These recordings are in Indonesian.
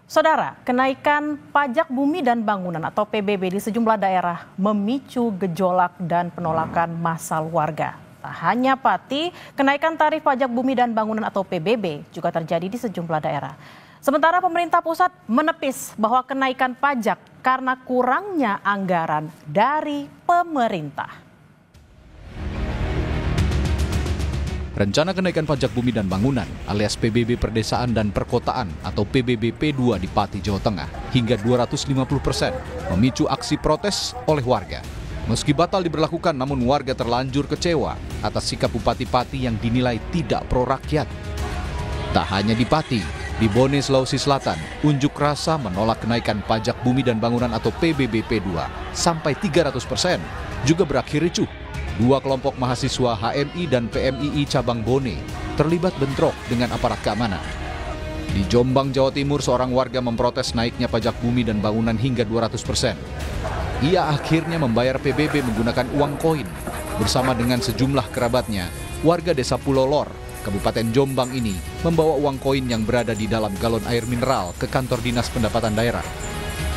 Saudara, kenaikan pajak bumi dan bangunan atau PBB di sejumlah daerah memicu gejolak dan penolakan massal warga. Tak hanya Pati, kenaikan tarif pajak bumi dan bangunan atau PBB juga terjadi di sejumlah daerah. Sementara pemerintah pusat menepis bahwa kenaikan pajak karena kurangnya anggaran dari pemerintah. Rencana kenaikan pajak bumi dan bangunan alias PBB Perdesaan dan Perkotaan atau PBB P2 di Pati, Jawa Tengah hingga 250% memicu aksi protes oleh warga. Meski batal diberlakukan, namun warga terlanjur kecewa atas sikap Bupati Pati yang dinilai tidak pro rakyat. Tak hanya di Pati, di Bone, Sulawesi Selatan, unjuk rasa menolak kenaikan pajak bumi dan bangunan atau PBB P2 sampai 300% juga berakhir ricuh. Dua kelompok mahasiswa HMI dan PMII cabang Bone terlibat bentrok dengan aparat keamanan. Di Jombang, Jawa Timur, seorang warga memprotes naiknya pajak bumi dan bangunan hingga 200%. Ia akhirnya membayar PBB menggunakan uang koin. Bersama dengan sejumlah kerabatnya, warga desa Pulau Lor, Kabupaten Jombang ini membawa uang koin yang berada di dalam galon air mineral ke kantor Dinas Pendapatan Daerah.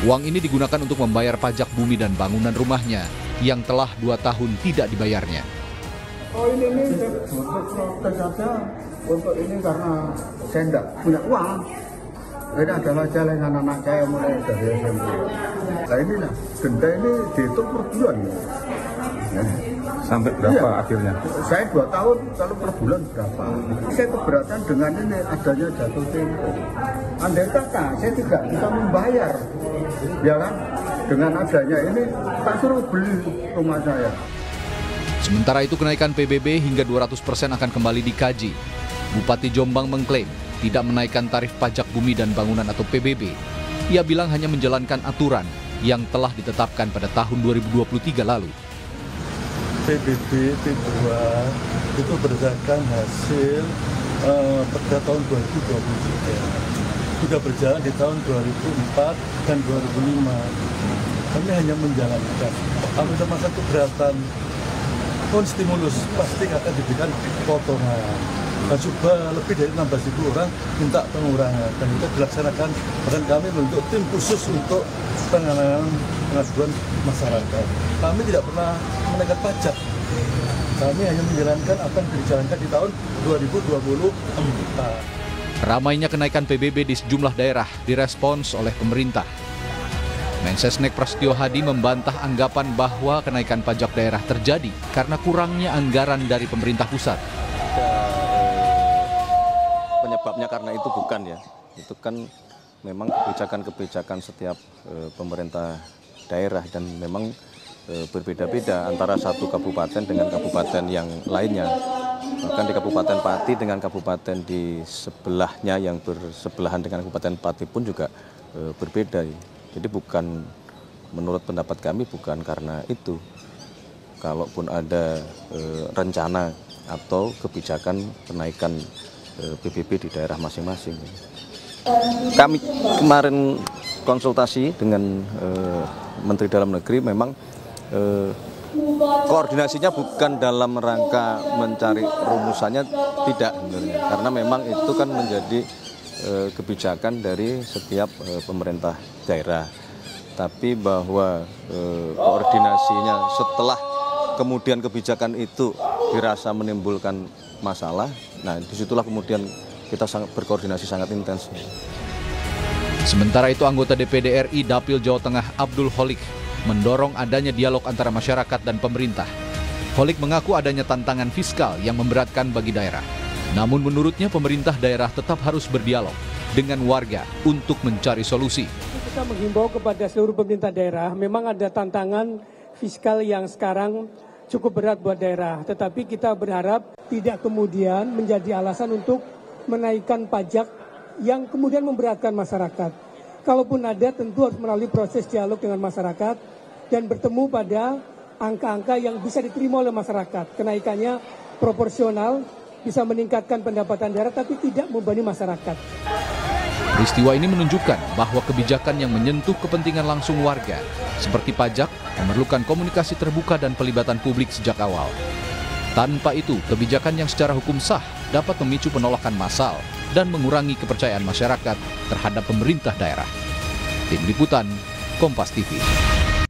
Uang ini digunakan untuk membayar pajak bumi dan bangunan rumahnya yang telah 2 tahun tidak dibayarnya. Oh ini untuk protes saja, untuk ini karena saya tidak punya uang. Ini adalah jalan anak saya mulai dari SMP. Nah ini lah, denda ini dihitung per bulan. Sampai berapa akhirnya? Saya 2 tahun, kalau per bulan berapa? Saya keberatan dengan ini adanya jatuh tempo. Andai kata saya tidak bisa membayar, ya kan? Dengan adanya ini tak suruh beli rumah saya. Sementara itu kenaikan PBB hingga 200% akan kembali dikaji. Bupati Jombang mengklaim tidak menaikkan tarif pajak bumi dan bangunan atau PBB. Ia bilang hanya menjalankan aturan yang telah ditetapkan pada tahun 2023 lalu. PBB P2 itu berdasarkan hasil pada tahun 2023. Sudah berjalan di tahun 2004 dan 2005. Kami hanya menjalankan. Kalau ada masa keberatan, stimulus pasti akan diberikan potongan. Dan coba lebih dari 16.000 orang minta pengurangan. Dan itu dilaksanakan. Dan kami membentuk tim khusus untuk penanganan pengaduan masyarakat. Kami tidak pernah menaikkan pajak. Kami hanya menjalankan apa yang dijalankan di tahun 2024. Ramainya kenaikan PBB di sejumlah daerah direspons oleh pemerintah. Mensesnek Prasetyo Hadi membantah anggapan bahwa kenaikan pajak daerah terjadi karena kurangnya anggaran dari pemerintah pusat. Penyebabnya karena itu bukan ya, itu kan memang kebijakan-kebijakan setiap pemerintah daerah dan memang berbeda-beda antara satu kabupaten dengan kabupaten yang lainnya. Bahkan di Kabupaten Pati dengan kabupaten di sebelahnya yang bersebelahan dengan Kabupaten Pati pun juga berbeda. Jadi bukan, menurut pendapat kami bukan karena itu. Kalaupun ada rencana atau kebijakan kenaikan PBB di daerah masing-masing. Kami kemarin konsultasi dengan Menteri Dalam Negeri, memang koordinasinya bukan dalam rangka mencari rumusannya, tidak sebenarnya. Karena memang itu kan menjadi kebijakan dari setiap pemerintah daerah. Tapi bahwa koordinasinya setelah kemudian kebijakan itu dirasa menimbulkan masalah, nah disitulah kemudian kita berkoordinasi sangat intens. Sementara itu anggota DPD RI Dapil Jawa Tengah Abdul Holik mendorong adanya dialog antara masyarakat dan pemerintah. Holik mengaku adanya tantangan fiskal yang memberatkan bagi daerah. Namun menurutnya pemerintah daerah tetap harus berdialog dengan warga untuk mencari solusi. Kita menghimbau kepada seluruh pemerintah daerah, memang ada tantangan fiskal yang sekarang cukup berat buat daerah. Tetapi kita berharap tidak kemudian menjadi alasan untuk menaikkan pajak yang kemudian memberatkan masyarakat. Kalaupun ada, tentu harus melalui proses dialog dengan masyarakat dan bertemu pada angka-angka yang bisa diterima oleh masyarakat. Kenaikannya proporsional, bisa meningkatkan pendapatan daerah tapi tidak membebani masyarakat. Peristiwa ini menunjukkan bahwa kebijakan yang menyentuh kepentingan langsung warga, seperti pajak, memerlukan komunikasi terbuka dan pelibatan publik sejak awal. Tanpa itu, kebijakan yang secara hukum sah dapat memicu penolakan massal dan mengurangi kepercayaan masyarakat terhadap pemerintah daerah. Tim Liputan, Kompas TV.